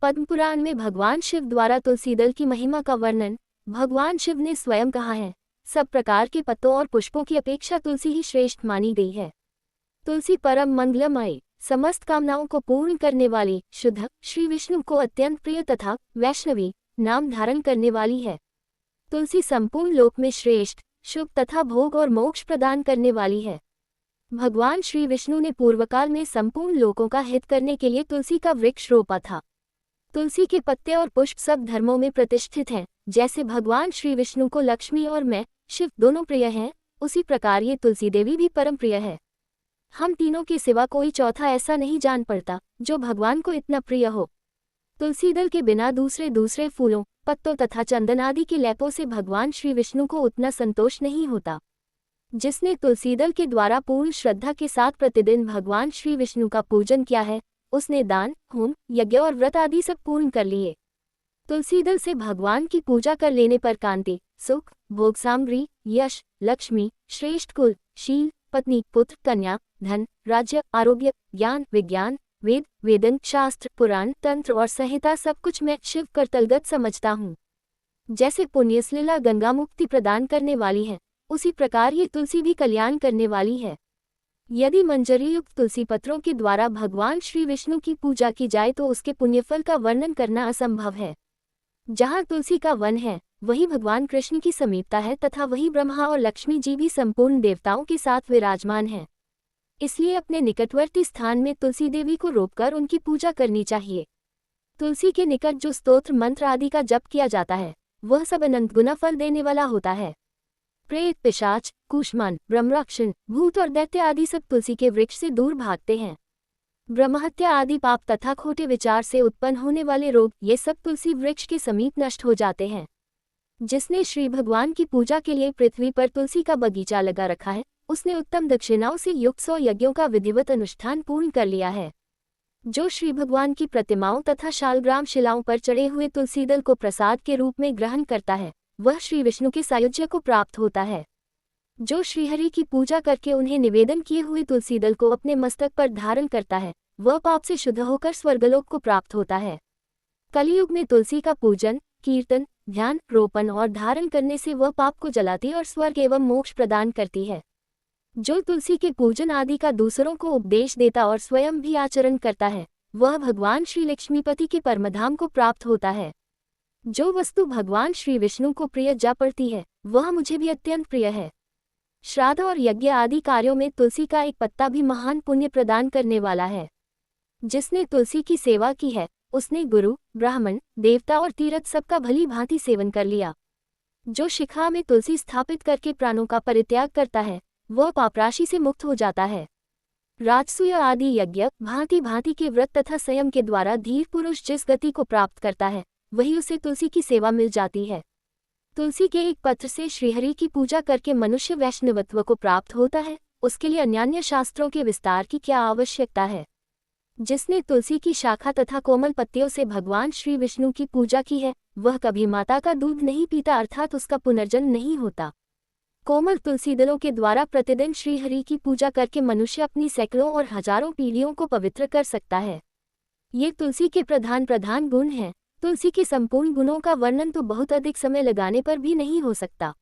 पद्म पुराण में भगवान शिव द्वारा तुलसी दल की महिमा का वर्णन भगवान शिव ने स्वयं कहा है। सब प्रकार के पत्तों और पुष्पों की अपेक्षा तुलसी ही श्रेष्ठ मानी गई है। तुलसी परम मंगलमय, समस्त कामनाओं को पूर्ण करने वाली, शुद्ध, श्री विष्णु को अत्यंत प्रिय तथा वैष्णवी नाम धारण करने वाली है। तुलसी संपूर्ण लोक में श्रेष्ठ, शुभ तथा भोग और मोक्ष प्रदान करने वाली है। भगवान श्री विष्णु ने पूर्वकाल में संपूर्ण लोकों का हित करने के लिए तुलसी का वृक्ष रोपा था। तुलसी के पत्ते और पुष्प सब धर्मों में प्रतिष्ठित हैं। जैसे भगवान श्री विष्णु को लक्ष्मी और मैं, शिव दोनों प्रिय हैं, उसी प्रकार ये तुलसी देवी भी परम प्रिय है। हम तीनों के सिवा कोई चौथा ऐसा नहीं जान पड़ता जो भगवान को इतना प्रिय हो। तुलसी दल के बिना दूसरे फूलों, पत्तों तथा चंदन आदि के लेपों से भगवान श्री विष्णु को उतना संतोष नहीं होता। जिसने तुलसी दल के द्वारा पूर्ण श्रद्धा के साथ प्रतिदिन भगवान श्री विष्णु का पूजन किया है, उसने दान, होम, यज्ञ और व्रत आदि सब पूर्ण कर लिए। तुलसी दल से भगवान की पूजा कर लेने पर कांति, सुख, भोग सामग्री, यश, लक्ष्मी, श्रेष्ठ कुल, शील, पत्नी, पुत्र, कन्या, धन, राज्य, आरोग्य, ज्ञान, विज्ञान, वेद, वेदन, शास्त्र, पुराण, तंत्र और संहिता सब कुछ मैं शिव करतलगत समझता हूँ। जैसे पुण्यसलीला गंगा मुक्ति प्रदान करने वाली है, उसी प्रकार ये तुलसी भी कल्याण करने वाली है। यदि मंजरी युक्त तुलसी पत्रों के द्वारा भगवान श्री विष्णु की पूजा की जाए तो उसके पुण्यफल का वर्णन करना असंभव है। जहाँ तुलसी का वन है, वही भगवान कृष्ण की समीपता है तथा वही ब्रह्मा और लक्ष्मी जी भी संपूर्ण देवताओं के साथ विराजमान हैं। इसलिए अपने निकटवर्ती स्थान में तुलसी देवी को रोपकर उनकी पूजा करनी चाहिए। तुलसी के निकट जो स्तोत्र मंत्र आदि का जप किया जाता है, वह सब अनंत गुना फल देने वाला होता है। प्रेत, पिशाच, कुष्मांड, ब्रह्मराक्षण, भूत और दैत्य आदि सब तुलसी के वृक्ष से दूर भागते हैं। ब्रह्महत्या आदि पाप तथा खोटे विचार से उत्पन्न होने वाले रोग, ये सब तुलसी वृक्ष के समीप नष्ट हो जाते हैं। जिसने श्री भगवान की पूजा के लिए पृथ्वी पर तुलसी का बगीचा लगा रखा है, उसने उत्तम दक्षिणाओं से युक्त 100 यज्ञों का विधिवत अनुष्ठान पूर्ण कर लिया है। जो श्री भगवान की प्रतिमाओं तथा शालग्राम शिलाओं पर चढ़े हुए तुलसी दल को प्रसाद के रूप में ग्रहण करता है, वह श्री विष्णु के सायुज्य को प्राप्त होता है। जो श्रीहरि की पूजा करके उन्हें निवेदन किए हुए तुलसी दल को अपने मस्तक पर धारण करता है, वह पाप से शुद्ध होकर स्वर्गलोक को प्राप्त होता है। कलियुग में तुलसी का पूजन, कीर्तन, ध्यान, रोपण और धारण करने से वह पाप को जलाती और स्वर्ग एवं मोक्ष प्रदान करती है। जो तुलसी के पूजन आदि का दूसरों को उपदेश देता और स्वयं भी आचरण करता है, वह भगवान श्री लक्ष्मीपति के परमधाम को प्राप्त होता है। जो वस्तु भगवान श्री विष्णु को प्रिय जा पड़ती है, वह मुझे भी अत्यंत प्रिय है। श्राद्ध और यज्ञ आदि कार्यों में तुलसी का एक पत्ता भी महान पुण्य प्रदान करने वाला है। जिसने तुलसी की सेवा की है, उसने गुरु, ब्राह्मण, देवता और तीर्थ सबका भली भांति सेवन कर लिया। जो शिखा में तुलसी स्थापित करके प्राणों का परित्याग करता है, वह पापराशि से मुक्त हो जाता है। राजसूय आदि यज्ञ, भांति भांति के व्रत तथा संयम के द्वारा धीर पुरुष जिस गति को प्राप्त करता है, वही उसे तुलसी की सेवा मिल जाती है। तुलसी के एक पत्र से श्रीहरि की पूजा करके मनुष्य वैष्णवत्व को प्राप्त होता है, उसके लिए अन्यान्य शास्त्रों के विस्तार की क्या आवश्यकता है। जिसने तुलसी की शाखा तथा कोमल पत्तियों से भगवान श्री विष्णु की पूजा की है, वह कभी माता का दूध नहीं पीता, अर्थात उसका पुनर्जन्म नहीं होता। कोमल तुलसी दलों के द्वारा प्रतिदिन श्रीहरि की पूजा करके मनुष्य अपनी सैकड़ों और हजारों पीढ़ियों को पवित्र कर सकता है। ये तुलसी के प्रधान गुण हैं। तुलसी के संपूर्ण गुणों का वर्णन तो बहुत अधिक समय लगाने पर भी नहीं हो सकता।